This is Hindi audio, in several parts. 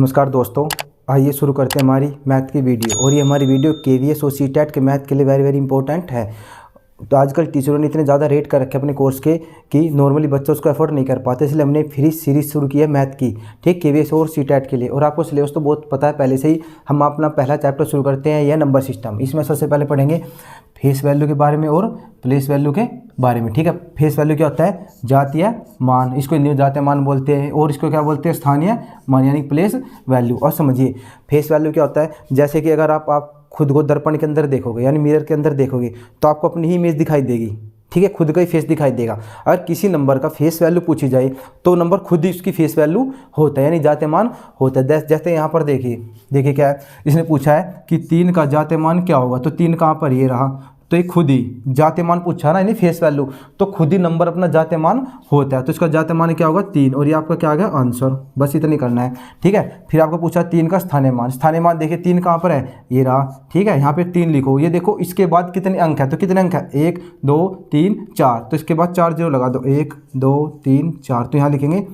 नमस्कार दोस्तों, आइए शुरू करते हैं हमारी मैथ की वीडियो। और ये हमारी वीडियो केवीएस और सीटेट के मैथ के लिए वेरी इंपॉर्टेंट है। तो आजकल टीचरों ने इतने ज़्यादा रेट कर रखे अपने कोर्स के कि नॉर्मली बच्चे उसको अफोर्ड नहीं कर पाते, इसलिए हमने फ्री सीरीज शुरू की है मैथ की, ठीक, केवीएस और सीटेट के लिए। और आपको सिलेबस तो बहुत पता है पहले से ही। हम अपना पहला चैप्टर शुरू करते हैं, यह नंबर सिस्टम। इसमें सबसे पहले पढ़ेंगे फेस वैल्यू के बारे में और प्लेस वैल्यू के बारे में, ठीक है। फेस वैल्यू क्या होता है? जातीय मान, इसको हिंदी में जातीय मान बोलते हैं। और इसको क्या बोलते हैं? स्थानीय मान, यानी प्लेस वैल्यू। और समझिए फेस वैल्यू क्या होता है। जैसे कि अगर आप खुद को दर्पण के अंदर देखोगे, यानी मिरर के अंदर देखोगे, तो आपको अपनी ही इमेज दिखाई देगी, ठीक है, खुद का ही फेस दिखाई देगा। अगर किसी नंबर का फेस वैल्यू पूछी जाए तो नंबर खुद ही उसकी फेस वैल्यू होता है, यानी जातीय मान होता है। जैसे यहाँ पर देखिए क्या है, इसने पूछा है कि 3 का जातीय मान क्या होगा, तो 3 कहाँ पर ये रहा, तो ये खुद ही जातीय मान पूछा ना, यानी फेस वैल्यू, तो खुद ही नंबर अपना जातीय मान होता है। तो इसका जातीय मान क्या होगा? 3। और ये आपका क्या आ गया? आंसर। बस इतना ही करना है, ठीक है। फिर आपको पूछा 3 का स्थानीय मान। स्थानीय मान देखिए 3 कहाँ पर है, ये रहा, ठीक है। यहाँ पे 3 लिखो। ये देखो इसके बाद कितने अंक है, तो कितने अंक है? 1 2 3 4, तो इसके बाद 4 0 लगा दो, 1 2 3 4, तो यहाँ लिखेंगे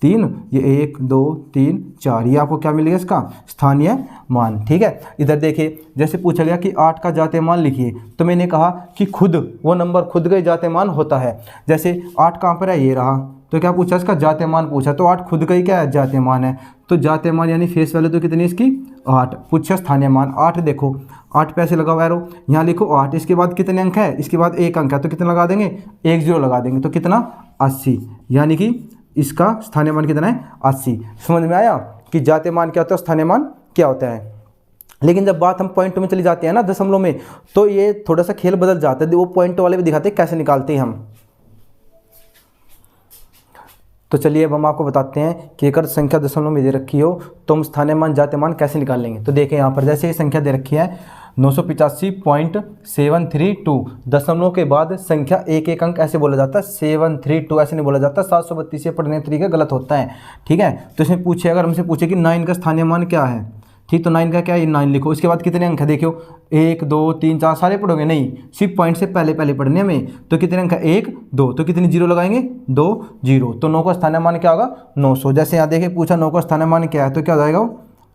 3, ये 1 2 3 4, ये आपको क्या मिलेगा? इसका स्थानीय मान, ठीक है। इधर देखिए जैसे पूछा गया कि 8 का जातीय मान लिखिए, तो मैंने कहा कि खुद वो नंबर खुद का जातीय मान होता है। जैसे 8 कहाँ पर है, ये रहा, तो क्या पूछा? इसका जातीय मान पूछा, तो 8 खुद का ही क्या है? जातीय मान है। तो जातीय मान यानी फेस वैल्यू तो कितनी इसकी? 8। पूछा स्थानीय मान 8, देखो 8 पे ऐसे लगाओ एरो, यहाँ लिखो 8, इसके बाद कितने अंक है? इसके बाद 1 अंक है, तो कितना लगा देंगे? 1 0 लगा देंगे, तो कितना? 80, यानी कि इसका स्थानीय मान कितना है? 80। समझ में आया कि जातीय मान क्या होता है, स्थानीय मान क्या होता है। लेकिन जब बात हम पॉइंट में चली जाती है ना, दशमलव में, तो ये थोड़ा सा खेल बदल जाता है। वो पॉइंट वाले भी दिखाते हैं कैसे निकालते हैं हम। तो चलिए अब हम आपको बताते हैं कि अगर संख्या दशमलव में दे रखी हो तो हम स्थानीय मान जातीय मान कैसे निकालेंगे। तो देखें यहाँ पर जैसे ये संख्या दे रखी है 985.732, दशमलव के बाद संख्या एक एक अंक ऐसे बोला जाता है, 732 ऐसे नहीं बोला जाता। 732 से पढ़ने का तरीका गलत होता है, ठीक है। तो इसमें पूछे, अगर हमसे पूछे कि 9 का स्थानीय मान क्या है, ठीक, तो 9 का क्या है? 9 लिखो। इसके बाद कितने अंक है? देखो 1 2 3 4 सारे पढ़ोगे नहीं, सिर्फ पॉइंट से पहले पढ़ने में। तो कितने अंक है? 1 2, तो कितनी जीरो लगाएंगे? 2 0, तो 9 का स्थानीय मान क्या होगा? 900। जैसे यहाँ देखिए पूछा 9 का स्थानीय मान क्या है, तो क्या हो जाएगा?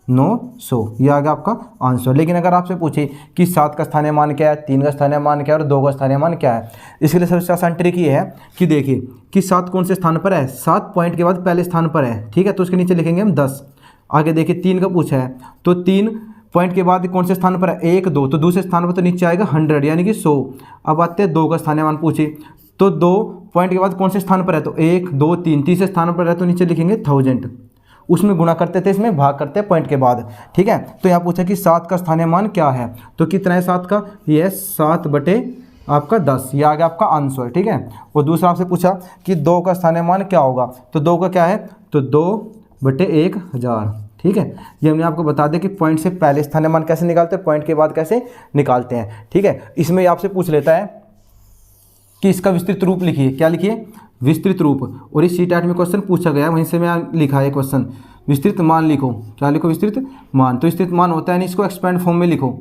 900, ये आ गया आपका आंसर। लेकिन अगर आपसे पूछे कि 7 का स्थानीय मान क्या है, 3 का स्थानीय मान क्या है और 2 का स्थानीय मान क्या है, इसके लिए सबसे आसान ट्रिक ये है कि देखिए कि 7 कौन से स्थान पर है? 7 पॉइंट के बाद पहले स्थान पर है, ठीक है, तो उसके नीचे लिखेंगे हम 10। आगे देखिए 3 का पूछा है, तो 3 पॉइंट के बाद कौन से स्थान पर है? 1 2, तो दूसरे स्थान पर तो नीचे आएगा 100, यानी कि 100। अब आते हैं 2 का स्थानीय मान पूछे, तो 2 पॉइंट के बाद कौन से स्थान पर है? तो 1 2 3, तीसरे स्थान पर है तो नीचे लिखेंगे 1000। उसमें गुणा करते थे, इसमें भाग करते हैं पॉइंट के बाद, ठीक है। तो यहाँ पूछा कि 7 का स्थानीय मान क्या है, तो कितना है 7 का? ये 7 बटे आपका 10, ये आ गया आपका आंसर, ठीक है। और दूसरा आपसे पूछा कि 2 का स्थानीय मान क्या होगा, तो 2 का क्या है? तो 2 बटे 1000, ठीक है। ये हमने आपको बता दें कि पॉइंट से पहले स्थानीय मान कैसे निकालते हैं, पॉइंट के बाद कैसे निकालते हैं, ठीक है। इसमें आपसे पूछ लेता है कि इसका विस्तृत रूप लिखिए। क्या लिखिए? विस्तृत रूप। और इस सीटेट में क्वेश्चन पूछा गया है, वहीं से मैं लिखा है क्वेश्चन। विस्तृत मान लिखो। क्या लिखो? विस्तृत मान। तो विस्तृत मान होता है नहीं, इसको एक्सपेंड फॉर्म में लिखो,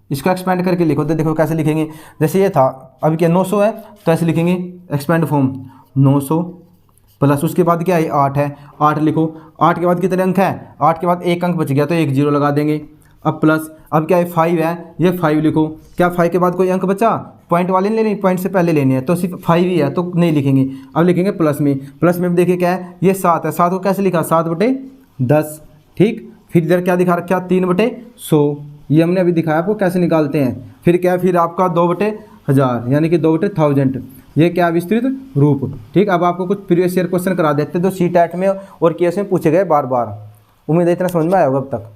इसको एक्सपेंड करके लिखो। तो देखो कैसे लिखेंगे, जैसे ये था, अभी क्या 900 है, तो ऐसे लिखेंगे एक्सपेंड फॉर्म 900 प्लस उसके बाद क्या है? 8 है, 8 लिखो। 8 के बाद कितने अंक है? 8 के बाद 1 अंक बच गया, तो 1 0 लगा देंगे। अब प्लस, अब क्या है? 5 है, ये 5 लिखो। क्या 5 के बाद कोई अंक बचा? पॉइंट वाले नहीं लेने, पॉइंट से पहले लेने हैं, तो सिर्फ 5 ही है तो नहीं लिखेंगे। अब लिखेंगे प्लस में। प्लस में देखिए क्या है? ये 7 है, 7 को कैसे लिखा? 7 बटे 10, ठीक। फिर इधर क्या दिखा रखा? 3 बटे 100, ये हमने अभी दिखाया आपको कैसे निकालते हैं। फिर क्या है? फिर आपका 2 बटे 1000, यानी कि 2 बटे 1000, ये क्या? विस्तृत रूप, ठीक। अब आपको कुछ प्रीवियस ईयर क्वेश्चन करा देते हैं जो सीटेट में और केस में पूछे गए बार बार। उम्मीद है इतना समझ में आया होगा अब तक।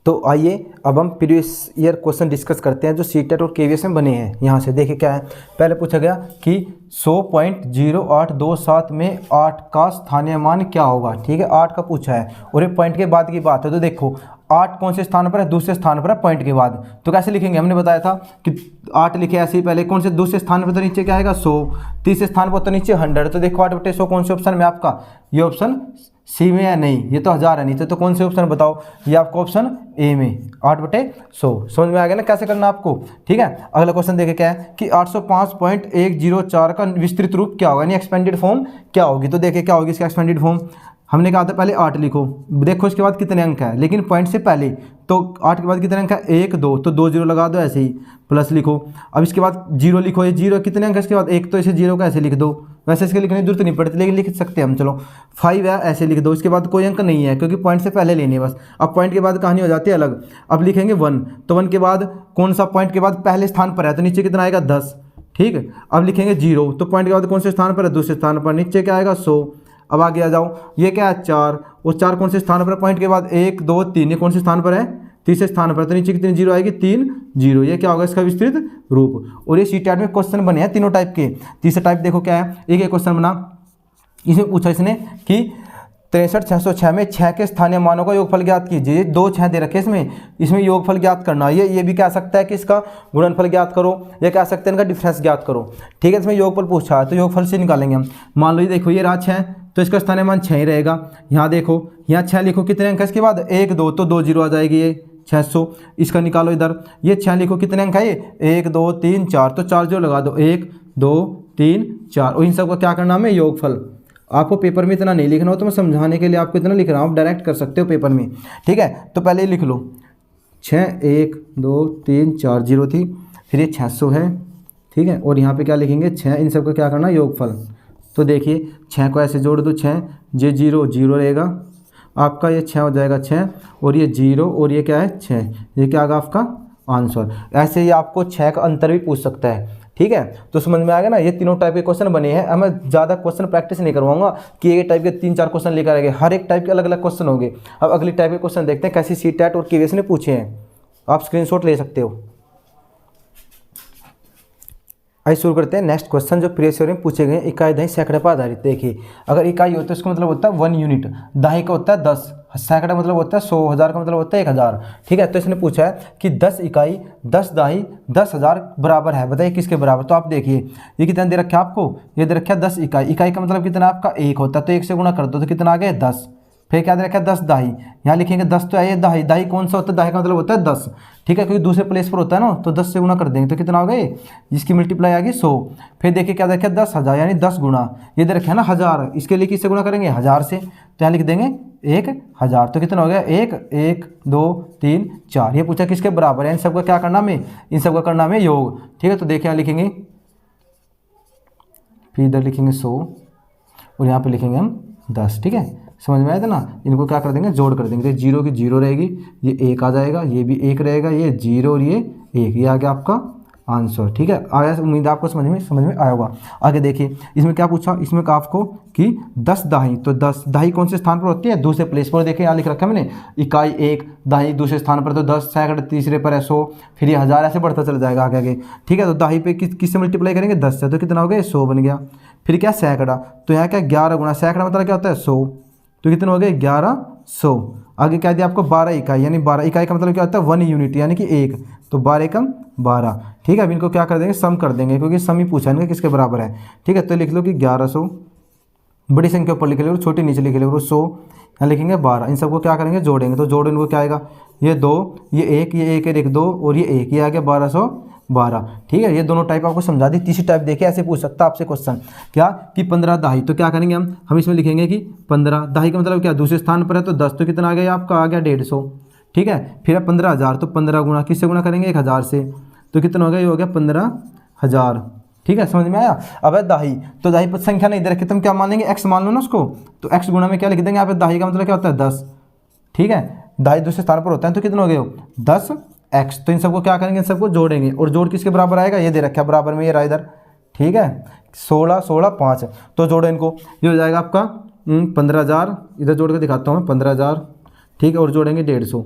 तो आइए अब हम प्रीवियस ईयर क्वेश्चन डिस्कस करते हैं जो सीटेट और केवीएस में बने हैं। यहाँ से देखिए क्या है, पहले पूछा गया कि 100.0827 में 8 का स्थानीय मान क्या होगा, ठीक है। 8 का पूछा है और ये पॉइंट के बाद की बात है, तो देखो 8 कौन से स्थान पर है? दूसरे स्थान पर है पॉइंट के बाद। तो कैसे लिखेंगे? हमने बताया था कि 8 लिखे ऐसे ही पहले, कौन से? दूसरे स्थान पर तो नीचे क्या आएगा? 100, तीसरे स्थान पर तो नीचे 100। तो देखो 8 बटे 100 कौन से ऑप्शन में आपका? ये ऑप्शन सी में है, नहीं ये तो 1000 है नीचे, तो कौन से ऑप्शन बताओ? ये आपका ऑप्शन ए में 8 बटे 100। समझ में आ गया ना कैसे करना आपको, ठीक है। अगला क्वेश्चन देखे क्या है कि 805.104 का विस्तृत रूप क्या होगा, यानी एक्सपेंडेड फॉर्म क्या होगी। तो देखिए क्या होगी इसका एक्सपेंडेड फॉर्म, हमने कहा था पहले 8 लिखो, देखो इसके बाद कितने अंक है, लेकिन पॉइंट से पहले, तो 8 के बाद कितने अंक है 1 2, तो 2 जीरो लगा दो ऐसे ही, प्लस लिखो। अब इसके बाद 0 लिखो, ये 0 कितने अंक है इसके बाद 1, तो इसे 0 का ऐसे लिख दो, वैसे इसके लिखने की जरूरत नहीं पड़ती लेकिन लिख सकते हैं हम। चलो 5 है ऐसे लिख दो, इसके बाद कोई अंक नहीं है क्योंकि पॉइंट से पहले लेनी है बस। अब पॉइंट के बाद कहानी हो जाती है अलग। अब लिखेंगे 1, तो 1 के बाद कौन सा पॉइंट के बाद पहले स्थान पर है, तो नीचे कितना आएगा 10, ठीक है। अब लिखेंगे 0, तो पॉइंट के बाद कौन से स्थान पर है, दूसरे स्थान पर, नीचे क्या आएगा 100। अब आगे आ जाओ, ये क्या है 4, और 4 कौन से स्थान पर है, पॉइंट के बाद 1 2 3, ये कौन से स्थान पर है, तीसरे स्थान पर, तो नीचे कितनी जीरो आएगी 3 0, ये क्या होगा इसका विस्तृत रूप। और ये सीटेट में क्वेश्चन बने हैं तीनों टाइप के। तीसरा टाइप देखो क्या है, एक क्वेश्चन बना, इसमें पूछा इसने कि 63,606 में 6 के स्थानीय मानों का योगफल ज्ञात कीजिए। 2 6 दे रखे इसमें योगफल ज्ञात करना। ये भी कह सकता है कि इसका गुणनफल ज्ञात करो, या कह सकते हैं इनका डिफरेंस ज्ञात करो, ठीक है। इसमें योगफल पूछा है तो योगफल से निकालेंगे हम। मान लो ये देखो ये रहा 6, तो इसका स्थानीय मान 6 ही रहेगा। यहाँ देखो, यहाँ 6 लिखो, कितने अंक है इसके बाद 1 2, तो 2 जीरो आ जाएगी, ये 600। इसका निकालो इधर, ये 6 लिखो, कितने अंक है ये 1 2 3 4, तो 4 जीरो लगा दो, 1 2 3 4, और इन सबका क्या करना है योगफल। आपको पेपर में इतना नहीं लिखना हो, तो मैं समझाने के लिए आपको इतना लिख रहा हूँ, आप डायरेक्ट कर सकते हो पेपर में, ठीक है। तो पहले ही लिख लो 6 1 2 3 4 जीरो थी, फिर ये 600 है, ठीक है। और यहाँ पे क्या लिखेंगे 6, इन सबका क्या करना योगफल। तो देखिए 6 को ऐसे जोड़ दो, 6 ये 0 0 रहेगा आपका, ये 6 हो जाएगा 6, और ये 0 और ये क्या है 6, ये क्या आएगा आपका आंसर। ऐसे ही आपको 6 का अंतर भी पूछ सकता है, ठीक है। तो समझ में आएगा ना, ये तीनों टाइप के क्वेश्चन बने हैं। अब मैं ज़्यादा क्वेश्चन प्रैक्टिस नहीं करवाऊंगा कि एक टाइप के 3 4 क्वेश्चन लेकर आएंगे, हर एक टाइप के अलग अलग क्वेश्चन होंगे। अब अगली टाइप के क्वेश्चन देखते हैं कैसी सीटेट और केवीएस ने पूछे हैं, आप स्क्रीनशॉट ले सकते हो। आइए शुरू करते हैं। नेक्स्ट क्वेश्चन जो प्रीवियस ईयर में पूछे गए, इकाई दही सैकड़े पर आधारित। देखिए अगर इकाई होता है उसका मतलब होता है 1 यूनिट, दही का होता है 10, सैकड़ा मतलब होता है 100, हज़ार का मतलब होता है 1000, ठीक है। तो इसने पूछा है कि 10 इकाई 10 दही 10,000 बराबर है, बताइए किसके बराबर। तो आप देखिए ये कितना दे रखा है आपको, ये दे रखा है 10 इकाई, इकाई का मतलब कितना आपका 1 होता है, तो 1 से गुणा कर दो तो कितना आ गया 10। फिर क्या दे रखा है 10 दही, यहाँ लिखेंगे 10 तो है ये दही, दही कौन सा होता है, दही का मतलब होता है 10, ठीक है, क्योंकि दूसरे प्लेस पर होता है ना, तो 10 से गुणा कर देंगे तो कितना हो गया, इसकी मल्टीप्लाई आ गई 100। फिर देखिए क्या देखिए 10,000 यानी 10 गुणा, ये दे रखे है ना 1000, इसके लिए किससे गुणा करेंगे 1000 से, तो यहाँ लिख देंगे 1000, तो कितना हो गया 1 1 2 3 4। ये पूछा किसके बराबर है, इन सबका क्या करना हमें, इन सबका करना हमें योग, ठीक है। तो देखिए यहाँ लिखेंगे, फिर इधर लिखेंगे 100 और यहाँ पे लिखेंगे हम 10, ठीक है। समझ में आया था ना, इनको क्या कर देंगे जोड़ कर देंगे, तो 0 की 0 रहेगी, ये 1 आ जाएगा, ये भी 1 रहेगा, ये 0 और ये 1, ये आ गया आपका आंसर, ठीक है। आया, उम्मीद है आपको समझ में आया होगा। आगे देखिए इसमें क्या पूछा, इसमें कहा आपको कि 10 दही, तो 10 दही कौन से स्थान पर होती है, दूसरे प्लेस पर। देखिए यहाँ लिख रखा है मैंने, इकाई 1 दही दूसरे स्थान पर, तो 10 सैकड़े तीसरे पर है 100, फिर ये 1000 ऐसे बढ़ता चला जाएगा आगे आगे, ठीक है। तो दही पे किससे मल्टीप्लाई करेंगे 10 से, तो कितना हो गया 100 बन गया। फिर क्या सैकड़ा, तो यहाँ क्या 11 गुणा, सैकड़ा मतलब क्या होता है 100, तो कितना हो गया 1100। आगे क्या दिया आपको 12 इकाई, यानी 12 इकाई का मतलब क्या होता है 1 यूनिट यानी कि 1, तो 12 कम 12, ठीक है। अब इनको क्या कर देंगे सम कर देंगे, क्योंकि सम ही पूछा है किसके बराबर है, ठीक है। तो लिख लो कि 1100, बड़ी संख्या ऊपर लिख लो, छोटी नीचे लिख लो, 100 यहाँ लिखेंगे 12, इन सबको क्या करेंगे जोड़ेंगे, तो जोड़ इनको क्या आएगा, ये 2 ये 1 ये 1 1 2 और ये 1, ये आ गया 1212, ठीक है। ये दोनों टाइप आपको समझा दी। तीसरी टाइप देखिए ऐसे पूछ सकता है आपसे क्वेश्चन, क्या कि 15 दही, तो क्या करेंगे हम इसमें लिखेंगे कि 15 दही का मतलब क्या दूसरे स्थान पर है, तो 10 तो कितना आ गया आपका आ गया 150, ठीक है। फिर 15,000, तो 15 गुणा किससे गुणा करेंगे 1000 से, तो कितना हो गया, ये हो गया 15,000, ठीक है। समझ में आया। अब है दाही, तो दाही पर संख्या नहीं दे रखी, तुम क्या मान लेंगे x मान लो ना उसको, तो x गुणा में क्या लिख देंगे यहाँ पे, दाही का मतलब क्या होता है 10, ठीक है। दाही दूसरे स्थान पर होता है, तो कितना हो गया 10x, तो इन सबको क्या करेंगे, इन सबको जोड़ेंगे, और जोड़ किसके बराबर आएगा, ये दे रखा है बराबर में, ये रहा इधर, ठीक है 16 16 5, तो जोड़ो इनको, ये हो जाएगा आपका 15,000, इधर जोड़ के दिखाता हूँ मैं 15,000, ठीक है, और जोड़ेंगे 150,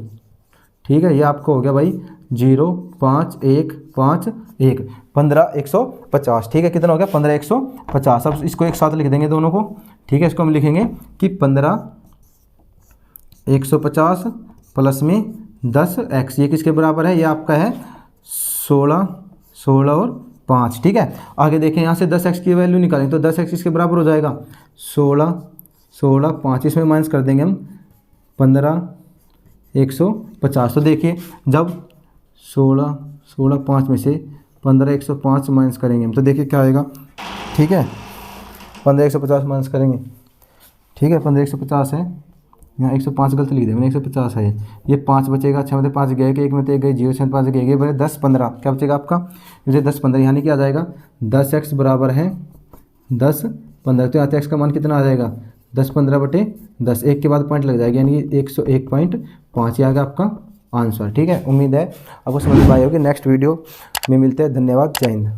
ठीक है। ये आपको हो गया भाई 0 5 1 5 1 15 150, ठीक है। कितना हो गया 15 150। अब इसको एक साथ लिख देंगे दोनों को, ठीक है। इसको हम लिखेंगे कि 15 150 प्लस में 10x, ये किसके बराबर है, ये आपका है 16 16 और 5, ठीक है। आगे देखें यहाँ से 10x की वैल्यू निकालें, तो 10x इसके बराबर हो जाएगा 16 16 5, इसमें माइनस कर देंगे हम 15 150। तो देखिए जब 16 16 5 में से 15 105 माइनस करेंगे हम, तो देखिए क्या आएगा, ठीक है 15 150 माइनस करेंगे, ठीक है 15 150 है, यहाँ 105 गलत लिख दिया मैंने, 150 है ये 5 बचेगा, 6 में से 5 गए कि 1 में से 1 गए, 0 से 5 गए बोले 10 15 क्या बचेगा आपका, जैसे 10 15 यानी क्या आ जाएगा 10x बराबर है 10 15, तो यहाँ एक्स का मान कितना आ जाएगा 10 15 बटे 10, एक के बाद पॉइंट लग जाएगा यानी 101.5 आ गया आपका आंसर। ठीक है, उम्मीद है आपको समझ में आई होगी। नेक्स्ट वीडियो में मिलते हैं, धन्यवाद, जय हिंद।